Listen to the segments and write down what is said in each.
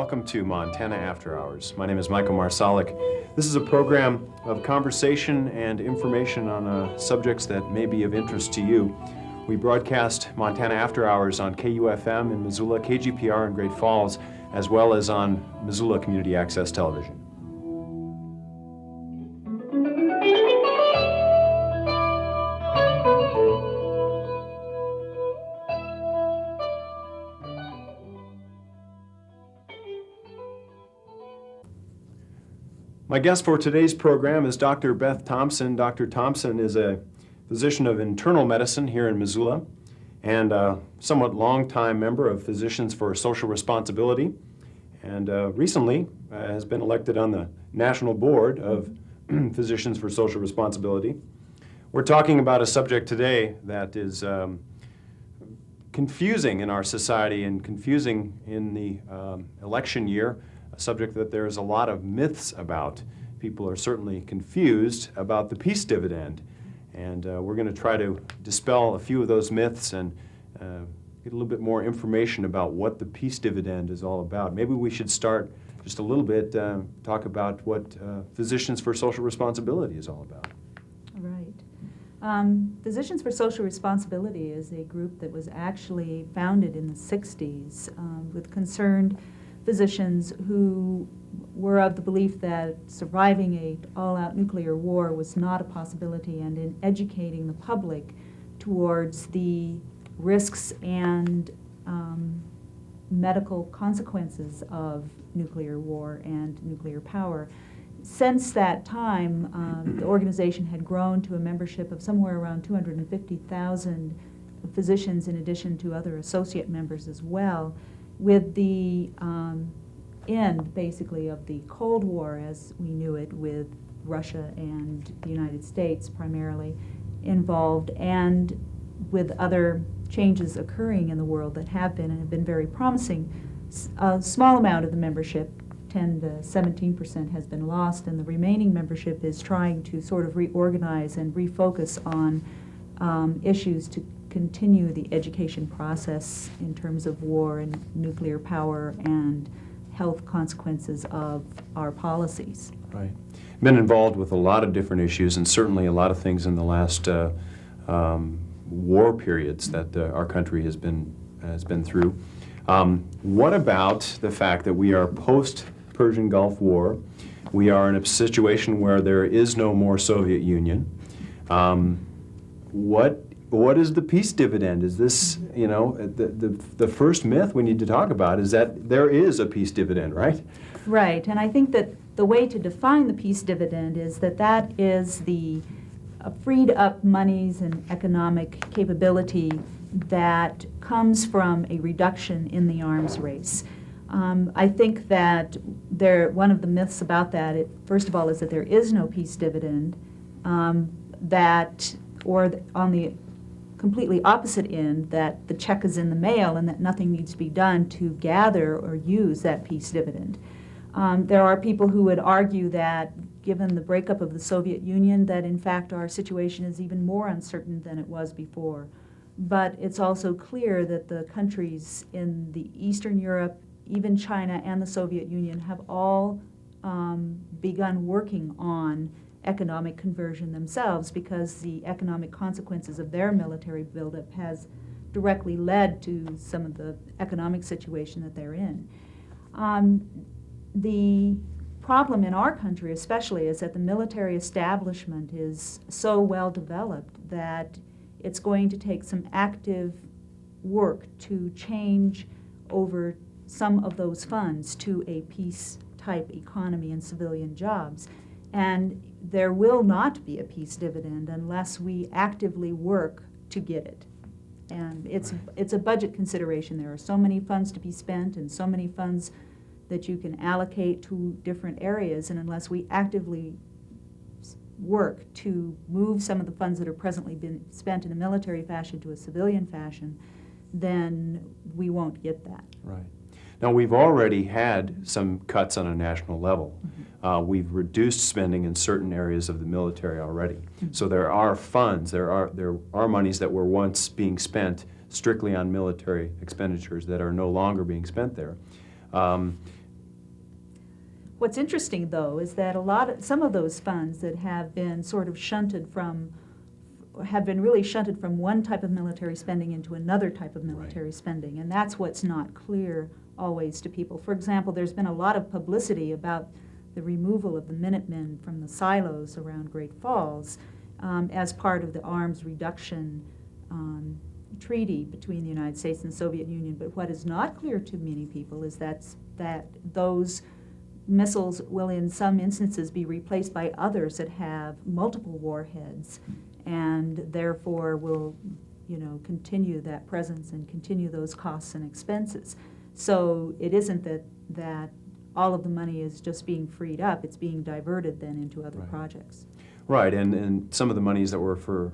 welcome to Montana After Hours. My name is Michael Marsolek. This is a program of conversation and information on subjects that may be of interest to you. We broadcast Montana After Hours on KUFM in Missoula, KGPR in Great Falls, as well as on Missoula Community Access Television. My guest for today's program is Dr. Beth Thompson. Dr. Thompson is a physician of internal medicine here in Missoula and a somewhat long-time member of Physicians for Social Responsibility, and recently has been elected on the National Board of Physicians for Social Responsibility. We're talking about a subject today that is confusing in our society and confusing in the election year, a subject that there's a lot of myths about. People are certainly confused about the Peace Dividend, and we're going to try to dispel a few of those myths and get a little bit more information about what the Peace Dividend is all about. Maybe we should start just a little bit, talk about what Physicians for Social Responsibility is all about. Right. Physicians for Social Responsibility is a group that was actually founded in the 60s with concerned physicians who were of the belief that surviving a all-out nuclear war was not a possibility, and in educating the public towards the risks and medical consequences of nuclear war and nuclear power. Since that time, the organization had grown to a membership of somewhere around 250,000 physicians, in addition to other associate members as well, with the end, basically, of the Cold War as we knew it, with Russia and the United States primarily involved, and with other changes occurring in the world that have been and have been very promising. A small amount of the membership, 10 to 17%, has been lost, and the remaining membership is trying to sort of reorganize and refocus on issues to continue the education process in terms of war and nuclear power and health consequences of our policies. Right. Been involved with a lot of different issues, and certainly a lot of things in the last war periods that our country has been through. What about the fact that we are post-Persian Gulf War? We are in a situation where there is no more Soviet Union. What is the Peace Dividend? Is this, you know, the first myth we need to talk about is that there is a Peace Dividend, right? Right, and I think that the way to define the Peace Dividend is that that is the freed up monies and economic capability that comes from a reduction in the arms race. I think that one of the myths about that, first of all, is that there is no Peace Dividend, on the completely opposite end, that the check is in the mail and that nothing needs to be done to gather or use that Peace Dividend. There are people who would argue that, given the breakup of the Soviet Union, that in fact our situation is even more uncertain than it was before. But it's also clear that the countries in the Eastern Europe, even China and the Soviet Union, have all begun working on economic conversion themselves, because the economic consequences of their military buildup has directly led to some of the economic situation that they're in. The problem in our country especially is that the military establishment is so well developed that it's going to take some active work to change over some of those funds to a peace-type economy and civilian jobs. And there will not be a Peace Dividend unless we actively work to get it. And it's a budget consideration. There are so many funds to be spent and so many funds that you can allocate to different areas, and unless we actively work to move some of the funds that are presently being spent in a military fashion to a civilian fashion, then we won't get that. Right. Now, we've already had some cuts on a national level. We've reduced spending in certain areas of the military already. So there are funds, there are monies that were once being spent strictly on military expenditures that are no longer being spent there. What's interesting, though, is that some of those funds that have been sort of really shunted from one type of military spending into another type of military spending, and that's what's not clear always to people. For example, there's been a lot of publicity about the removal of the Minutemen from the silos around Great Falls as part of the arms reduction treaty between the United States and the Soviet Union. But what is not clear to many people is that those missiles will in some instances be replaced by others that have multiple warheads and therefore will, continue that presence and continue those costs and expenses. So it isn't that all of the money is just being freed up, it's being diverted then into other projects. Right, and some of the monies that were for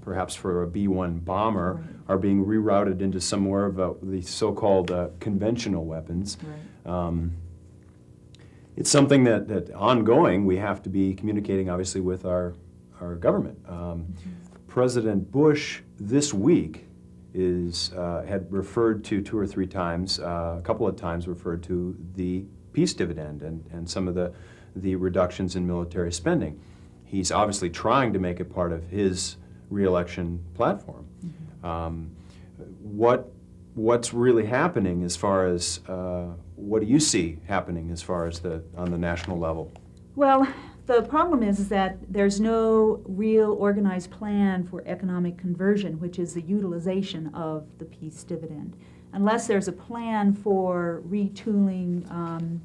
perhaps for a B-1 bomber are being rerouted into some more of the so-called conventional weapons. Right. It's something that ongoing we have to be communicating, obviously, with our government. President Bush this week had referred to 2 or 3 times, a couple of times referred to the Peace Dividend and some of the reductions in military spending. He's obviously trying to make it part of his re-election platform. What's really happening as far as, what do you see happening as far as on the national level? Well, the problem is that there's no real organized plan for economic conversion, which is the utilization of the Peace Dividend. Unless there's a plan for retooling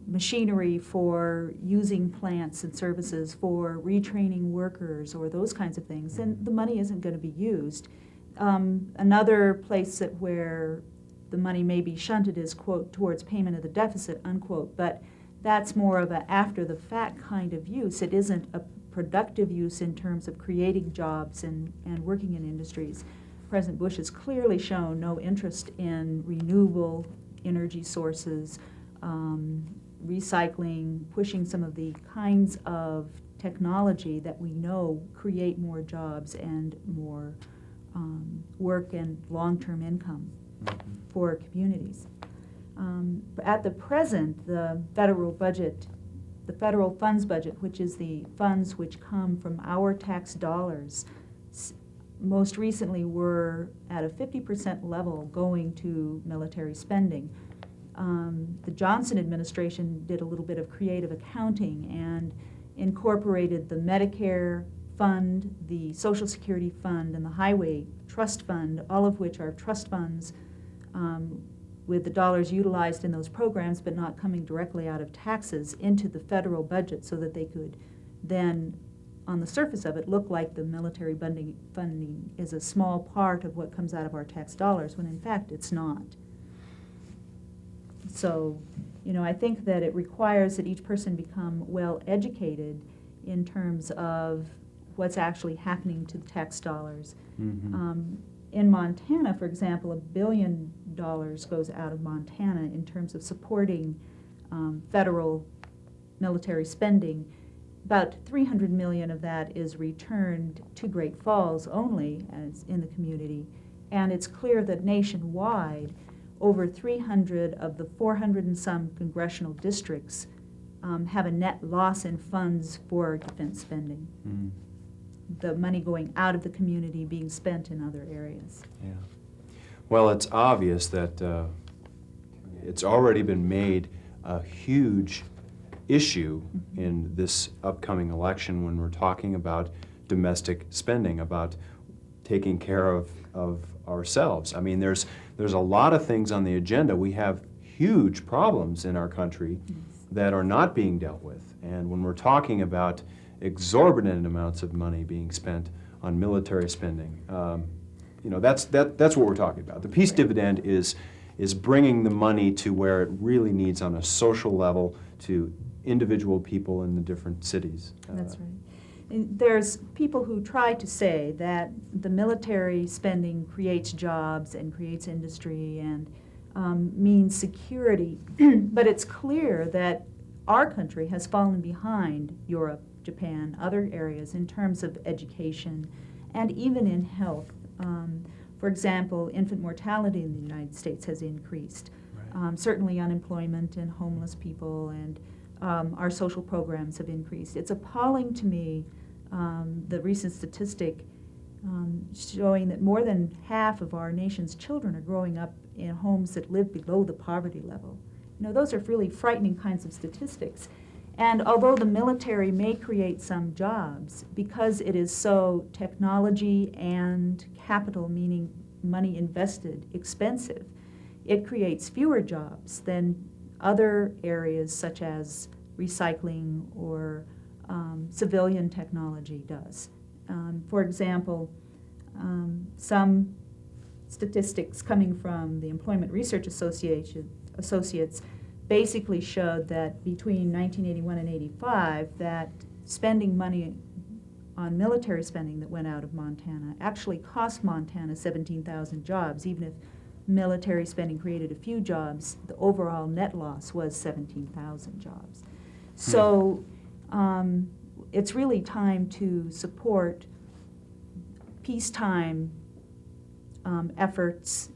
machinery, for using plants and services, for retraining workers or those kinds of things, then the money isn't going to be used. Another place where the money may be shunted is, quote, towards payment of the deficit, unquote, but that's more of an after-the-fact kind of use. It isn't a productive use in terms of creating jobs and working in industries. President Bush has clearly shown no interest in renewable energy sources, recycling, pushing some of the kinds of technology that we know create more jobs and more work and long-term income for communities. At the present, the federal budget, the federal funds budget, which is the funds which come from our tax dollars, most recently were at a 50% level going to military spending. The Johnson administration did a little bit of creative accounting and incorporated the Medicare fund, the Social Security fund, and the Highway Trust Fund, all of which are trust funds with the dollars utilized in those programs but not coming directly out of taxes into the federal budget so that they could then, on the surface of it, look like the military funding is a small part of what comes out of our tax dollars, when in fact it's not. So, I think that it requires that each person become well educated in terms of what's actually happening to the tax dollars. In Montana, for example, $1 billion goes out of Montana in terms of supporting federal military spending. About $300 million of that is returned to Great Falls only as in the community. And it's clear that nationwide, over 300 of the 400 and some congressional districts have a net loss in funds for defense spending. The money going out of the community being spent in other areas. Yeah. Well, it's obvious that it's already been made a huge issue in this upcoming election when we're talking about domestic spending, about taking care of ourselves. I mean, there's a lot of things on the agenda. We have huge problems in our country that are not being dealt with. And when we're talking about exorbitant amounts of money being spent on military spending, that's what we're talking about. The Peace Dividend is bringing the money to where it really needs on a social level to individual people in the different cities. That's right. And there's people who try to say that the military spending creates jobs and creates industry and means security, but it's clear that our country has fallen behind Europe, Japan, other areas in terms of education and even in health. For example, infant mortality in the United States has increased. Certainly unemployment and homeless people, and our social programs have increased. It's appalling to me, the recent statistic showing that more than half of our nation's children are growing up in homes that live below the poverty level. You know, those are really frightening kinds of statistics. And although the military may create some jobs, because it is so technology and capital, meaning money invested, expensive, it creates fewer jobs than other areas such as recycling or civilian technology does. For example, some statistics coming from the Employment Research Associates basically showed that between 1981 and 85, that spending money on military spending that went out of Montana actually cost Montana 17,000 jobs. Even if military spending created a few jobs, the overall net loss was 17,000 jobs. So it's really time to support peacetime efforts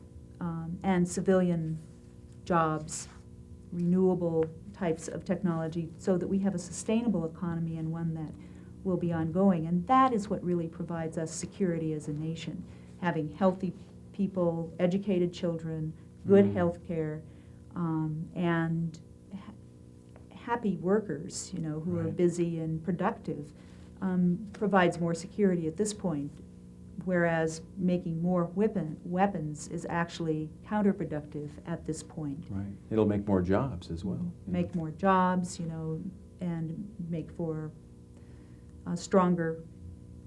and civilian jobs, renewable types of technology, so that we have a sustainable economy and one that will be ongoing. And that is what really provides us security as a nation, having healthy people, educated children, good health care, and happy workers, you know, who are busy and productive, provides more security at this point, whereas making more weapons is actually counterproductive at this point. Right. It'll make more jobs as well. Make more jobs, you know, and make for a stronger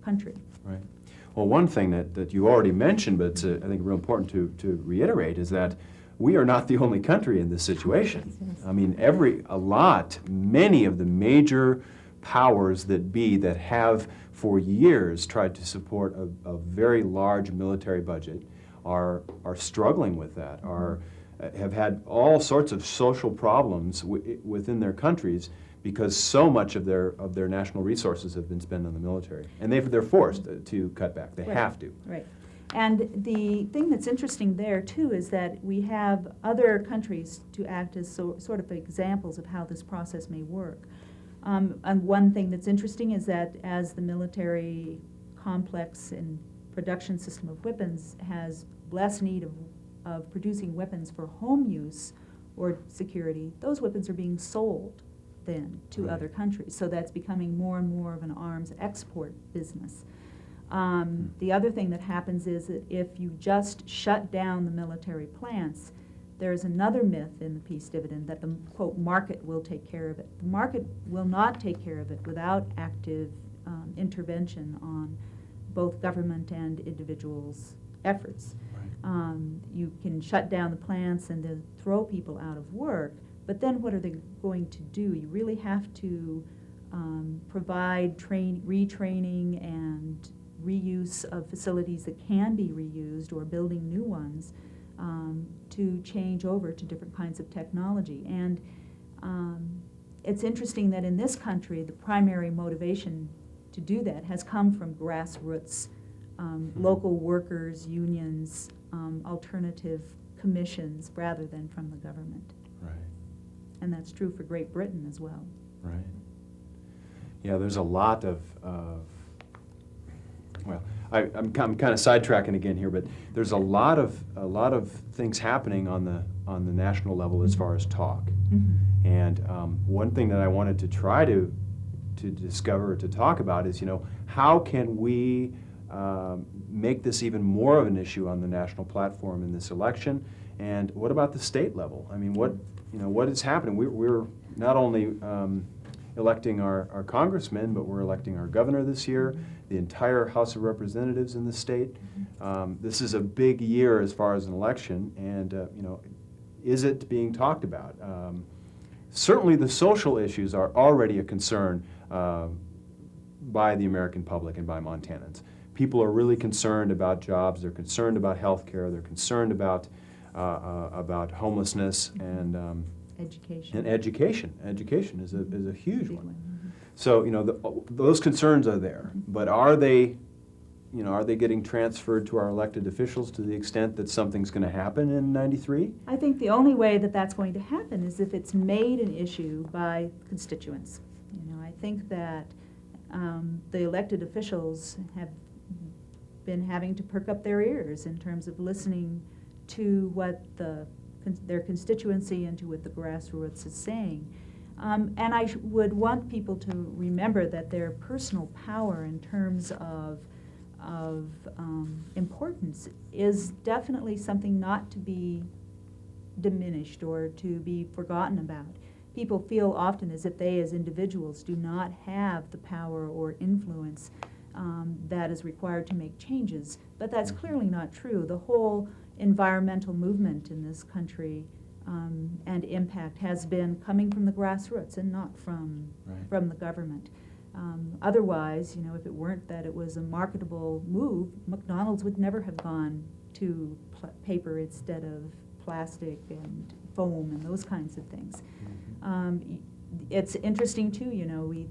country. Right. Well, one thing that you already mentioned, but it's, I think, real important to reiterate, is that we are not the only country in this situation. Yes. I mean, many of the major powers that be that have for years tried to support a very large military budget are struggling with that, have had all sorts of social problems within their countries because so much of their national resources have been spent on the military. And they're forced to cut back. They have to. Right. And the thing that's interesting there, too, is that we have other countries to act as sort of examples of how this process may work. And one thing that's interesting is that as the military complex and production system of weapons has less need of producing weapons for home use or security, those weapons are being sold then to other countries. So that's becoming more and more of an arms export business. The other thing that happens is that if you just shut down the military plants, there's another myth in the Peace Dividend that the, quote, market will take care of it. The market will not take care of it without active intervention on both government and individuals' efforts. Right. You can shut down the plants and then throw people out of work, but then what are they going to do? You really have to provide retraining and reuse of facilities that can be reused or building new ones to change over to different kinds of technology. And it's interesting that in this country, the primary motivation to do that has come from grassroots, local workers, unions, alternative commissions, rather than from the government. Right. And that's true for Great Britain as well. Right. Yeah, there's a lot of well, I'm kind of sidetracking again here, but there's a lot of things happening on the national level as far as talk. Mm-hmm. And one thing that I wanted to try to discover, to talk about, is, you know, how can we make this even more of an issue on the national platform in this election, and what about the state level? I mean, what is happening? We're not only electing our congressmen, but we're electing our governor this year, the entire House of Representatives in the state. This is a big year as far as an election, and you know, is it being talked about? Certainly the social issues are already a concern by the American public and by Montanans. People are really concerned about jobs, they're concerned about health care, they're concerned about homelessness and Education. and education. Education is a huge Big one. one. So, you know, those concerns are there, but are they are they getting transferred to our elected officials to the extent that something's going to happen in '93? I think the only way that that's going to happen is if it's made an issue by constituents. I think that the elected officials have been having to perk up their ears in terms of listening to what their constituency and to what the grassroots is saying. And I would want people to remember that their personal power in terms of importance is definitely something not to be diminished or to be forgotten about. People feel often as if they as individuals do not have the power or influence that is required to make changes, but that's clearly not true. The whole environmental movement in this country and impact has been coming from the grassroots and not from the government. Otherwise, if it weren't that it was a marketable move, McDonald's would never have gone to paper instead of plastic and foam and those kinds of things. It's interesting too,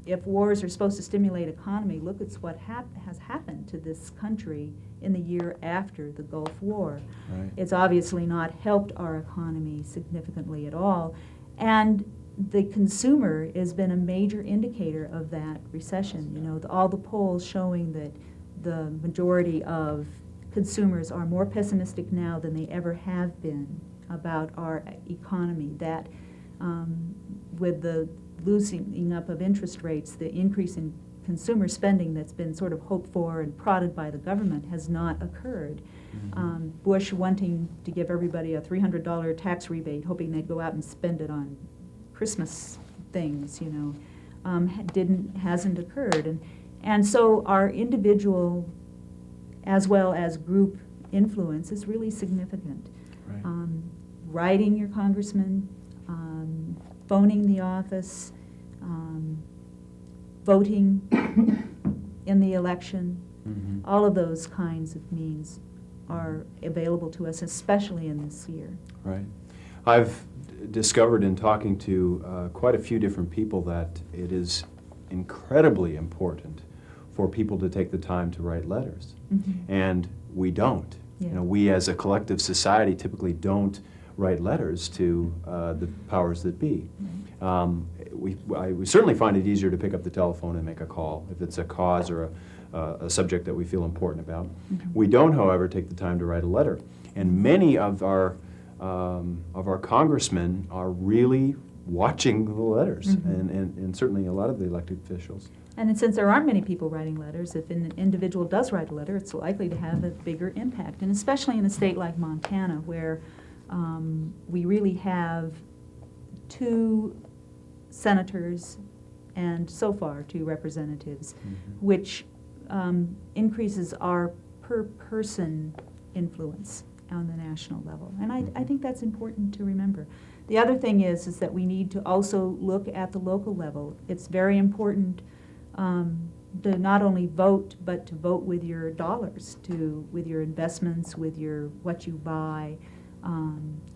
if wars are supposed to stimulate economy, look at what has happened to this country in the year after the Gulf War. Right. It's obviously not helped our economy significantly at all. And the consumer has been a major indicator of that recession. All the polls showing that the majority of consumers are more pessimistic now than they ever have been about our economy, that with the loosening up of interest rates, the increase in consumer spending that's been sort of hoped for and prodded by the government has not occurred. Bush wanting to give everybody a $300 tax rebate, hoping they'd go out and spend it on Christmas things, hasn't occurred. And so our individual as well as group influence is really significant. Right. Writing your congressman, phoning the office, voting in the election, all of those kinds of means are available to us, especially in this year. Right. I've discovered in talking to quite a few different people that it is incredibly important for people to take the time to write letters. And we don't. Yeah. We as a collective society typically don't write letters to the powers that be. We certainly find it easier to pick up the telephone and make a call if it's a cause or a subject that we feel important about. We don't, however, take the time to write a letter. And many of our congressmen are really watching the letters, and certainly a lot of the elected officials. And since there aren't many people writing letters, if an individual does write a letter, it's likely to have a bigger impact. And especially in a state like Montana, where we really have 2 senators and so far 2 representatives, which increases our per person influence on the national level. And I think that's important to remember. The other thing is that we need to also look at the local level. It's very important to not only vote, but to vote with your dollars, with your investments, with what you buy,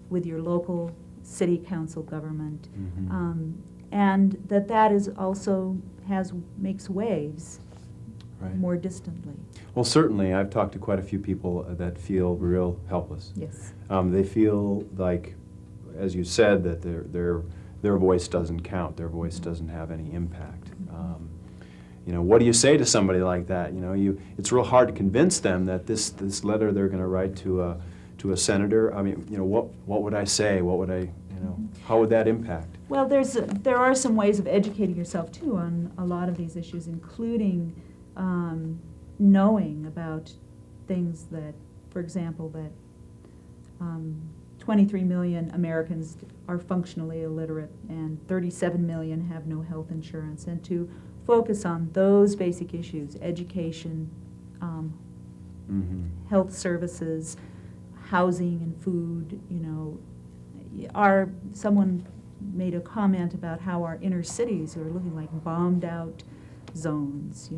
with your local city council government, and that is also makes waves more distantly. Well, certainly, I've talked to quite a few people that feel real helpless. Yes. They feel like, as you said, that their voice doesn't count. Their voice doesn't have any impact. What do you say to somebody like that? It's real hard to convince them that this letter they're going to write to a senator. I mean, what would I say? What would I, how would that impact? Well, there are some ways of educating yourself too on a lot of these issues, including knowing about things that, for example, that 23 million Americans are functionally illiterate and 37 million have no health insurance, and to focus on those basic issues: education, health services, housing and food. Someone made a comment about how our inner cities are looking like bombed out zones.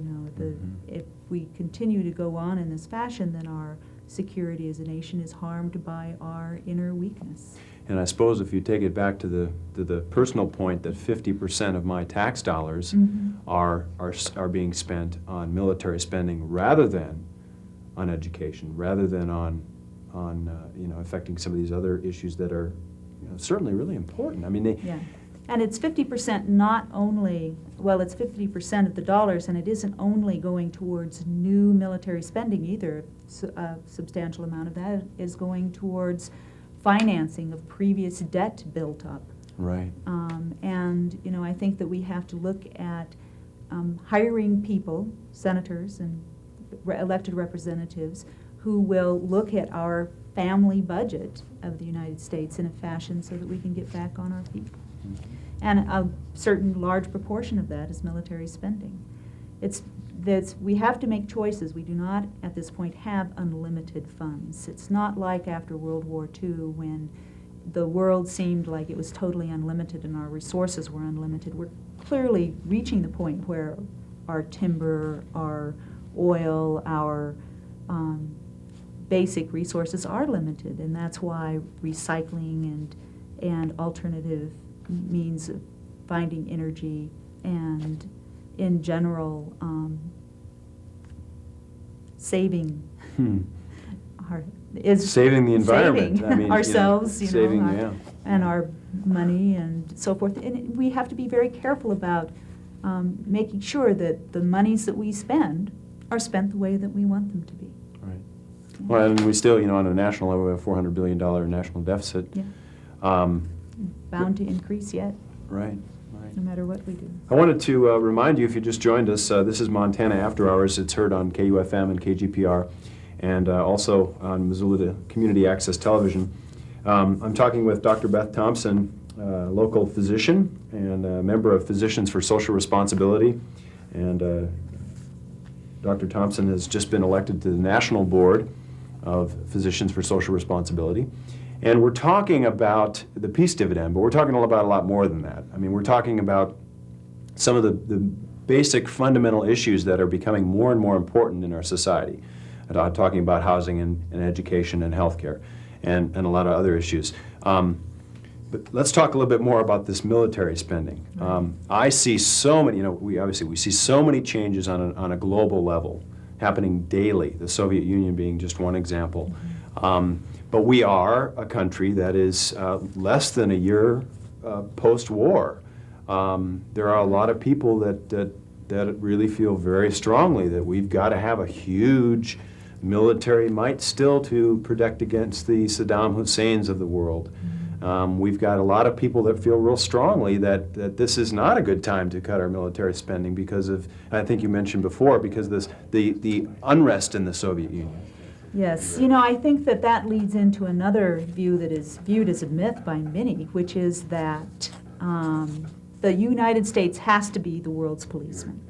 If we continue to go on in this fashion, then our security as a nation is harmed by our inner weakness. And I suppose if you take it back to the personal point that 50% of my tax dollars are being spent on military spending rather than on education, rather than on affecting some of these other issues that are certainly really important. I mean, Yeah. And it's 50% not only, well, it's 50% of the dollars, and it isn't only going towards new military spending either. A substantial amount of that is going towards financing of previous debt built up. Right. And, I think that we have to look at hiring people, senators and elected representatives, who will look at our family budget of the United States in a fashion so that we can get back on our feet. And a certain large proportion of that is military spending. We have to make choices. We do not, at this point, have unlimited funds. It's not like after World War II when the world seemed like it was totally unlimited and our resources were unlimited. We're clearly reaching the point where our timber, our oil, our basic resources are limited, and that's why recycling and alternative means of finding energy and, in general, saving saving the environment. Saving I mean, ourselves, saving, and our money and so forth. And we have to be very careful about making sure that the monies that we spend are spent the way that we want them to be. Right. Well, and we still, on a national level, we have a $400 billion national deficit. Yeah. Bound to increase yet. Right. No matter what we do. I wanted to remind you, if you just joined us, this is Montana After Hours. It's heard on KUFM and KGPR, and also on Missoula Community Access Television. I'm talking with Dr. Beth Thompson, local physician and a member of Physicians for Social Responsibility. And Dr. Thompson has just been elected to the National Board of Physicians for Social Responsibility. And we're talking about the Peace Dividend, but we're talking about a lot more than that. I mean, we're talking about some of the basic fundamental issues that are becoming more and more important in our society. And I'm talking about housing and education and healthcare and a lot of other issues. But let's talk a little bit more about this military spending. I see so many, we see so many changes on a global level happening daily, the Soviet Union being just one example. But we are a country that is less than a year post-war. There are a lot of people that really feel very strongly that we've got to have a huge military might still to protect against the Saddam Husseins of the world. We've got a lot of people that feel real strongly that this is not a good time to cut our military spending because of, I think you mentioned before, because the unrest in the Soviet Union. Yes, I think that leads into another view that is viewed as a myth by many, which is that the United States has to be the world's policeman.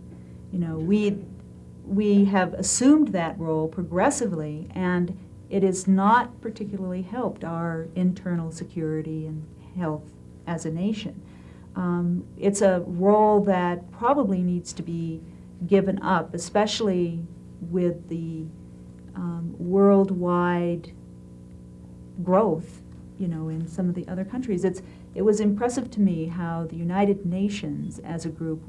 We have assumed that role progressively, and it has not particularly helped our internal security and health as a nation. It's a role that probably needs to be given up, especially with the worldwide growth, in some of the other countries. It was impressive to me how the United Nations as a group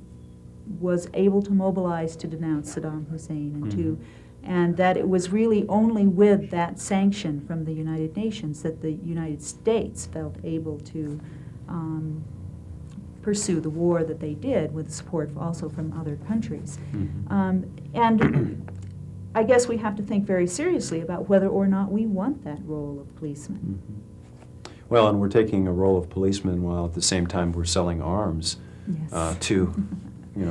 was able to mobilize to denounce Saddam Hussein and that it was really only with that sanction from the United Nations that the United States felt able to pursue the war that they did, with support also from other countries. And I guess we have to think very seriously about whether or not we want that role of policeman. Well, and we're taking a role of policeman while at the same time we're selling arms to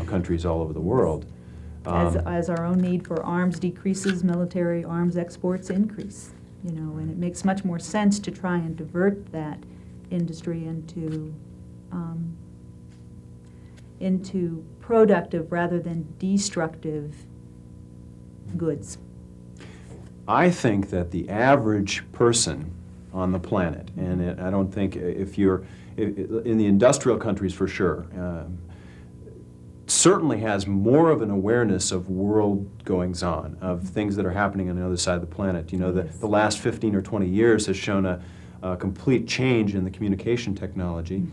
countries all over the world. As our own need for arms decreases, military arms exports increase. And it makes much more sense to try and divert that industry into productive rather than destructive goods. I think that the average person on the planet, and I don't think if you're in the industrial countries for sure, certainly has more of an awareness of world goings-on, of things that are happening on the other side of the planet. The last 15 or 20 years has shown a complete change in the communication technology.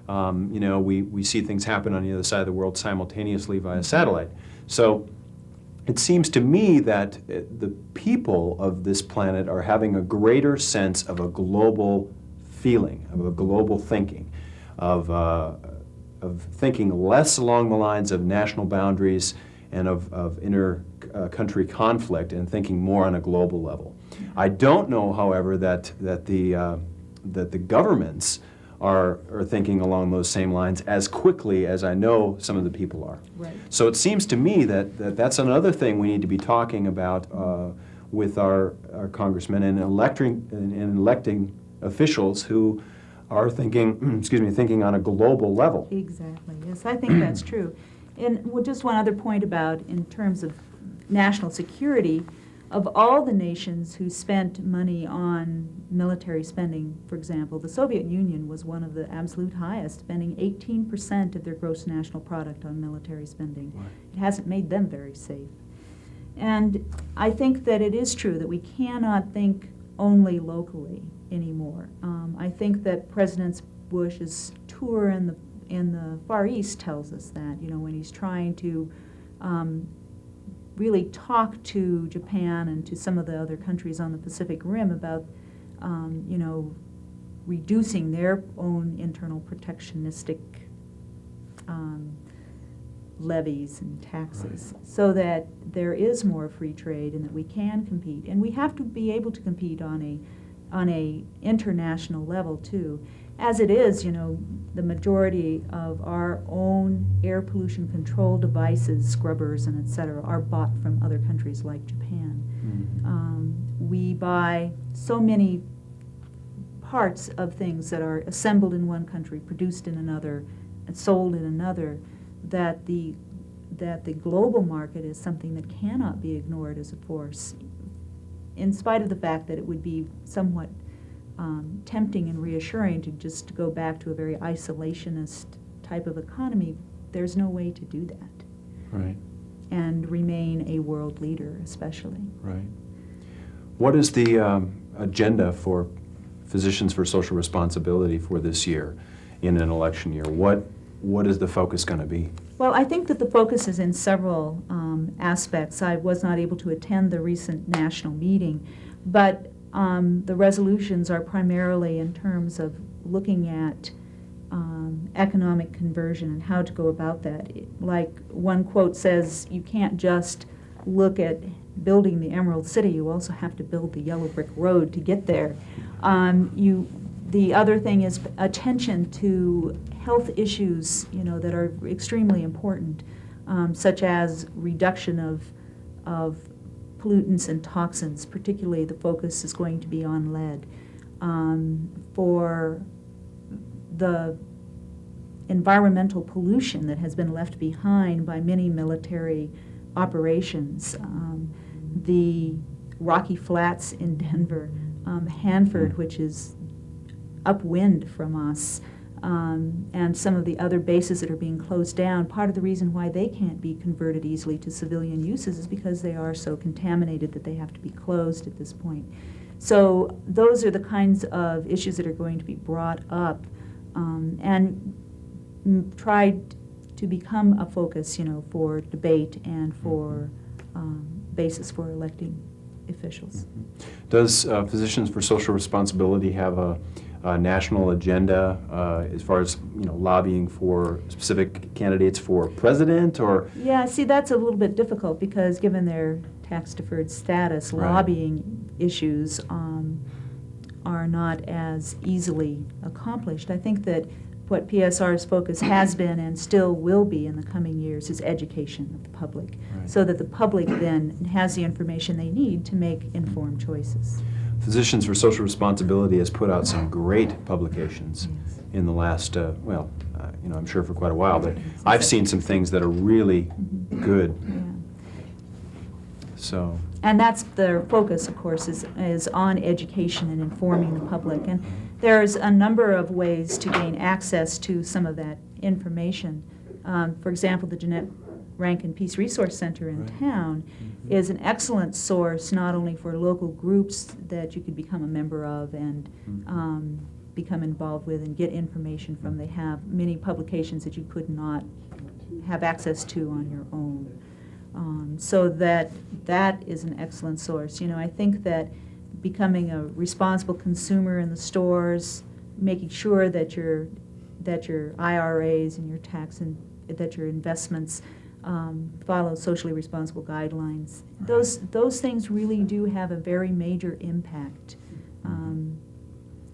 We see things happen on the other side of the world simultaneously via satellite. So it seems to me that the people of this planet are having a greater sense of a global feeling, of a global thinking, of thinking less along the lines of national boundaries and of inter-country conflict, and thinking more on a global level. I don't know, however, that the governments are thinking along those same lines as quickly as I know some of the people are. Right. So it seems to me that's another thing we need to be talking about with our congressmen and electing officials who are thinking, thinking on a global level. Exactly. Yes, I think that's true. And just one other point about, in terms of national security, of all the nations who spent money on military spending, for example, the Soviet Union was one of the absolute highest, spending 18% of their gross national product on military spending. Right. It hasn't made them very safe. And I think that it is true that we cannot think only locally anymore. I think that President Bush's tour in the Far East tells us that, when he's trying to really talk to Japan and to some of the other countries on the Pacific Rim about, reducing their own internal protectionistic levies and taxes, Right. so that there is more free trade and that we can compete. And we have to be able to compete on a international level too. As it is, the majority of our own air pollution control devices, scrubbers and et cetera, are bought from other countries like Japan. Mm-hmm. We buy so many parts of things that are assembled in one country, produced in another, and sold in another, that the global market is something that cannot be ignored as a force, in spite of the fact that it would be somewhat tempting and reassuring to just go back to a very isolationist type of economy. There's no way to do that. Right. And remain a world leader, especially. Right. What is the agenda for Physicians for Social Responsibility for this year, in an election year? What is the focus going to be? Well, I think that the focus is in several aspects. I was not able to attend the recent national meeting, but the resolutions are primarily in terms of looking at economic conversion and how to go about that. Like one quote says, you can't just look at building the Emerald City, you also have to build the yellow brick road to get there. The other thing is attention to health issues, that are extremely important, such as reduction of pollutants and toxins. Particularly, the focus is going to be on lead. For the environmental pollution that has been left behind by many military operations, the Rocky Flats in Denver, Hanford, which is upwind from us, and some of the other bases that are being closed down. Part of the reason why they can't be converted easily to civilian uses is because they are so contaminated that they have to be closed at this point. So those are the kinds of issues that are going to be brought up and tried to become a focus, for debate and for basis for electing officials. Does Physicians for Social Responsibility have a national agenda as far as lobbying for specific candidates for president, or? Yeah, see, that's a little bit difficult because given their tax-deferred status, Right. lobbying issues are not as easily accomplished. I think that what PSR's focus has been and still will be in the coming years is education of the public, Right. so that the public then has the information they need to make informed choices. Physicians for Social Responsibility has put out some great publications Yes. in the last, I'm sure for quite a while, but I've seen some things that are really good. Yeah. So, And that's their focus, of course, is on education and informing the public. And there's a number of ways to gain access to some of that information. For example, the Jeanette Rankin Peace Resource Center in Right. town is an excellent source not only for local groups that you could become a member of and become involved with and get information from. They have many publications that you could not have access to on your own. So that is an excellent source. You know, I think that becoming a responsible consumer in the stores, making sure that your IRAs and your tax and that your investments follow socially responsible guidelines. Those things really do have a very major impact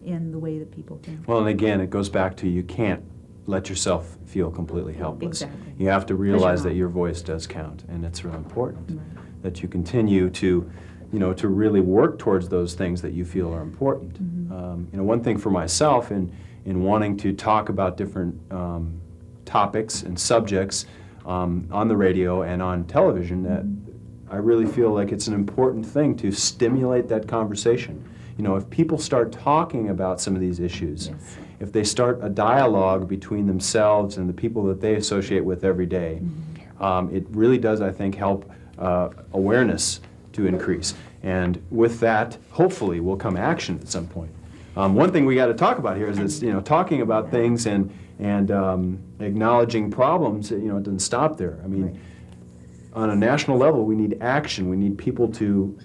in the way that people think. Well, and again, it goes back to you can't let yourself feel completely helpless. Exactly. You have to realize not. that your voice does count, and it's real important Right. that you continue to, to really work towards those things that you feel are important. One thing for myself in wanting to talk about different topics and subjects on the radio and on television, that I really feel like it's an important thing to stimulate that conversation. If people start talking about some of these issues, Yes. if they start a dialogue between themselves and the people that they associate with every day, it really does, I think, help awareness to increase. And with that, hopefully, will come action at some point. One thing we got to talk about here is this, talking about things and acknowledging problems. It doesn't stop there. I mean, on a national level, we need action. We need people to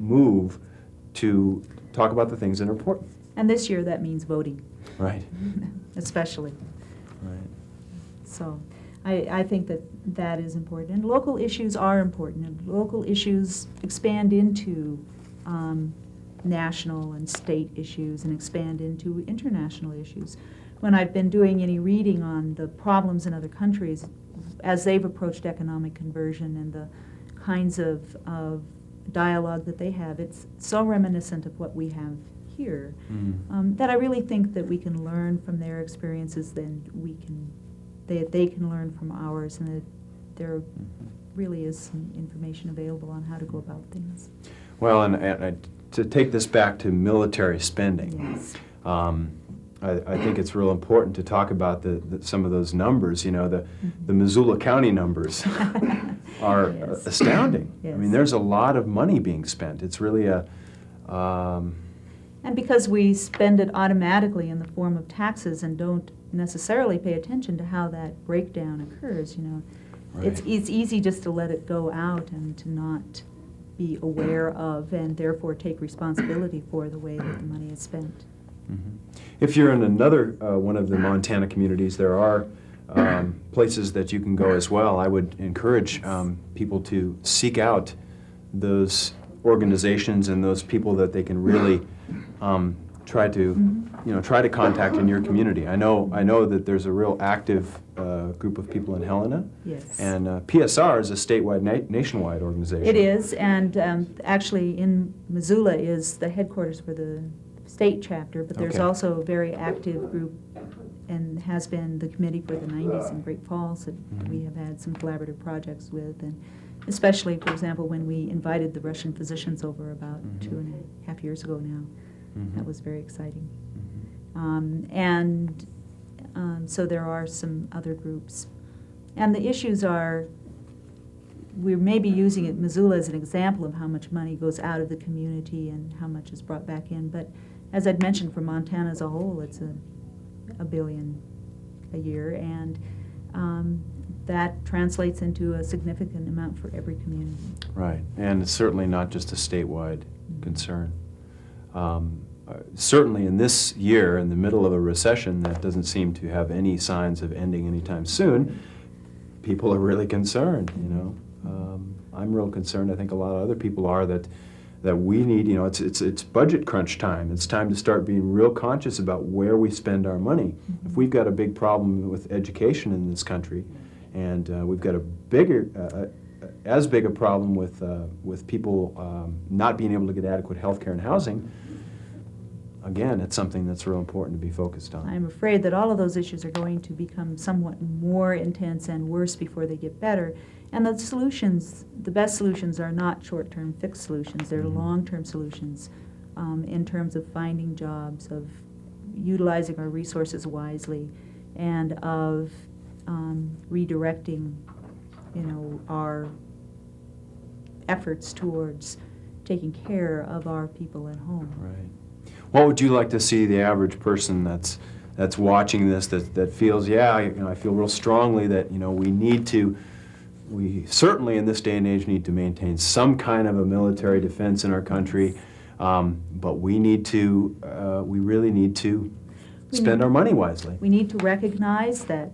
move to talk about the things that are important. And this year that means voting, Right. especially. Right. So I think that is important. And local issues are important. And local issues expand into national and state issues and expand into international issues. When I've been doing any reading on the problems in other countries as they've approached economic conversion and the kinds of dialogue that they have, it's so reminiscent of what we have here that I really think that we can learn from their experiences, then they can learn from ours, and that there really is some information available on how to go about things. Well, and to take this back to military spending, Yes. I think it's real important to talk about some of those numbers. The Missoula County numbers are Yes. astounding. Yes. I mean, there's a lot of money being spent. It's really And because we spend it automatically in the form of taxes and don't necessarily pay attention to how that breakdown occurs, Right. it's easy just to let it go out and to not be aware of and therefore take responsibility for the way that the money is spent. If you're in another one of the Montana communities, there are places that you can go as well. I would encourage people to seek out those organizations and those people that they can really try to contact in your community. I know that there's a real active group of people in Helena. Yes. And PSR is a statewide, nationwide organization. It is, and actually in Missoula is the headquarters for the state chapter, but there's Okay. also a very active group and has been the committee for the 90s in Great Falls that we have had some collaborative projects with, and especially, for example, when we invited the Russian physicians over about 2.5 years ago now. That was very exciting. So there are some other groups. And the issues are, we're maybe using it, Missoula, as an example of how much money goes out of the community and how much is brought back in. But as I'd mentioned, for Montana as a whole, it's $1 billion a year, and that translates into a significant amount for every community. Right, and it's certainly not just a statewide concern. Certainly in this year, in the middle of a recession that doesn't seem to have any signs of ending anytime soon, people are really concerned, I'm real concerned. I think a lot of other people are that we need, it's budget crunch time. It's time to start being real conscious about where we spend our money. If we've got a big problem with education in this country, and we've got as big a problem with people not being able to get adequate health care and housing, again, it's something that's real important to be focused on. I'm afraid that all of those issues are going to become somewhat more intense and worse before they get better. And the solutions, the best solutions, are not short-term fixed solutions. They're long-term solutions in terms of finding jobs, of utilizing our resources wisely, and of redirecting our efforts towards taking care of our people at home. Right. What would you like to see the average person that's watching this that feels, yeah, I feel real strongly that we certainly in this day and age need to maintain some kind of a military defense in our country, but we really need to spend our money wisely. We need to recognize that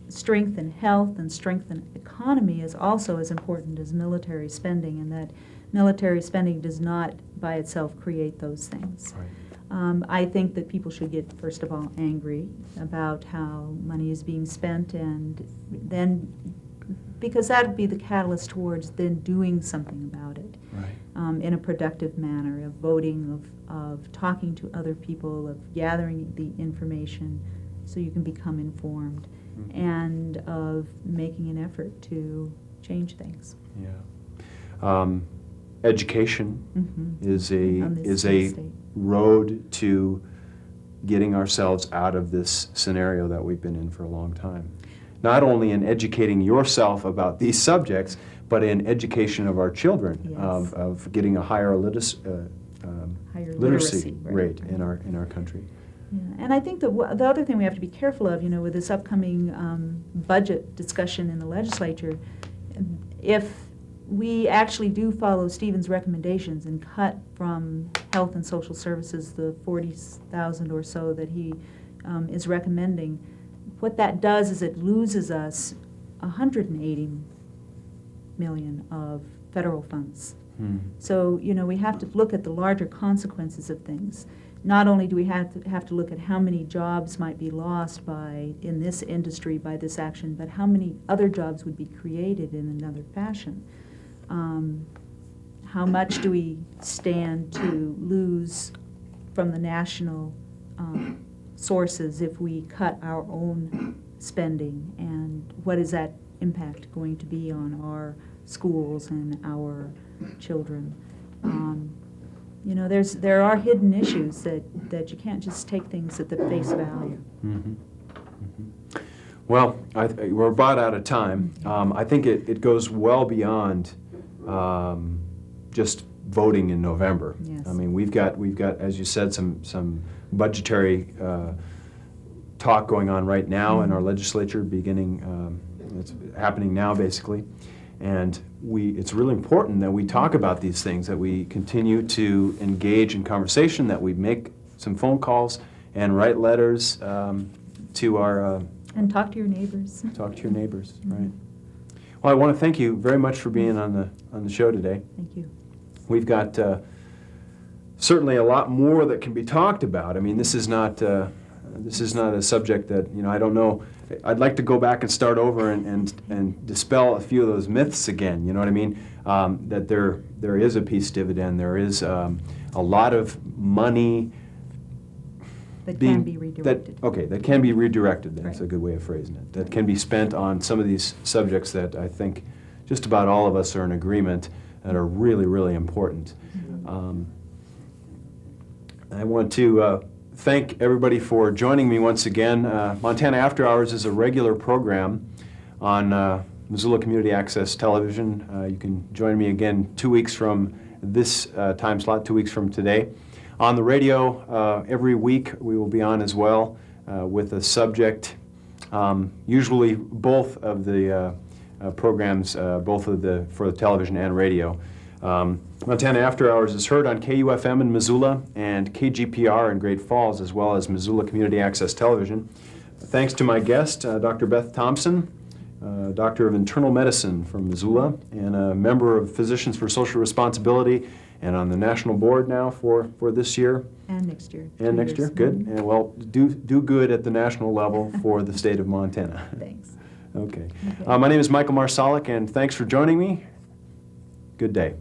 strength in health and strength in economy is also as important as military spending, and that military spending does not by itself create those things. Right. I think that people should get, first of all, angry about how money is being spent, and then, because that would be the catalyst towards then doing something about it. Right. In a productive manner, of voting, of talking to other people, of gathering the information so you can become informed, and of making an effort to change things. Yeah. Education is a state. road to getting ourselves out of this scenario that we've been in for a long time. Not only in educating yourself about these subjects, but in education of our children, Yes. of getting a higher literacy literacy, right. rate in our country. Yeah. And I think the other thing we have to be careful of, with this upcoming budget discussion in the legislature, if we actually do follow Stephen's recommendations and cut from health and social services the 40,000 or so that he is recommending, what that does is it loses us 180 million of federal funds. So, we have to look at the larger consequences of things. Not only do we have to look at how many jobs might be lost in this industry by this action, but how many other jobs would be created in another fashion. How much do we stand to lose from the national sources if we cut our own spending, and what is that impact going to be on our schools and our children? There are hidden issues that you can't just take things at the face value. Mm-hmm. Mm-hmm. Well, we're about out of time. I think it goes well beyond just voting in November. Yes. I mean, we've got, as you said, some budgetary talk going on right now in our legislature, beginning. It's happening now, basically. And it's really important that we talk about these things, that we continue to engage in conversation, that we make some phone calls and write letters to our... and talk to your neighbors. Talk to your neighbors, right. Well, I want to thank you very much for being on the show today. Thank you. We've got certainly a lot more that can be talked about. I mean, this is not a subject that, I don't know. I'd like to go back and start over and dispel a few of those myths again, you know what I mean? That there is a peace dividend, there is a lot of money that can be redirected. That can be redirected, that's Right. a good way of phrasing it. That can be spent on some of these subjects that I think just about all of us are in agreement that are really, really important. I want to thank everybody for joining me once again. Montana After Hours is a regular program on Missoula Community Access Television. You can join me again 2 weeks from this time slot, 2 weeks from today. On the radio, every week we will be on as well with a subject. Usually both of the programs, for the television and radio. Montana After Hours is heard on KUFM in Missoula and KGPR in Great Falls, as well as Missoula Community Access Television. Thanks to my guest, Dr. Beth Thompson, Doctor of Internal Medicine from Missoula, and a member of Physicians for Social Responsibility, and on the national board now for this year. And next year. And next year, good. And well, do good at the national level for the state of Montana. Thanks. Okay. My name is Michael Marsolek, and thanks for joining me. Good day.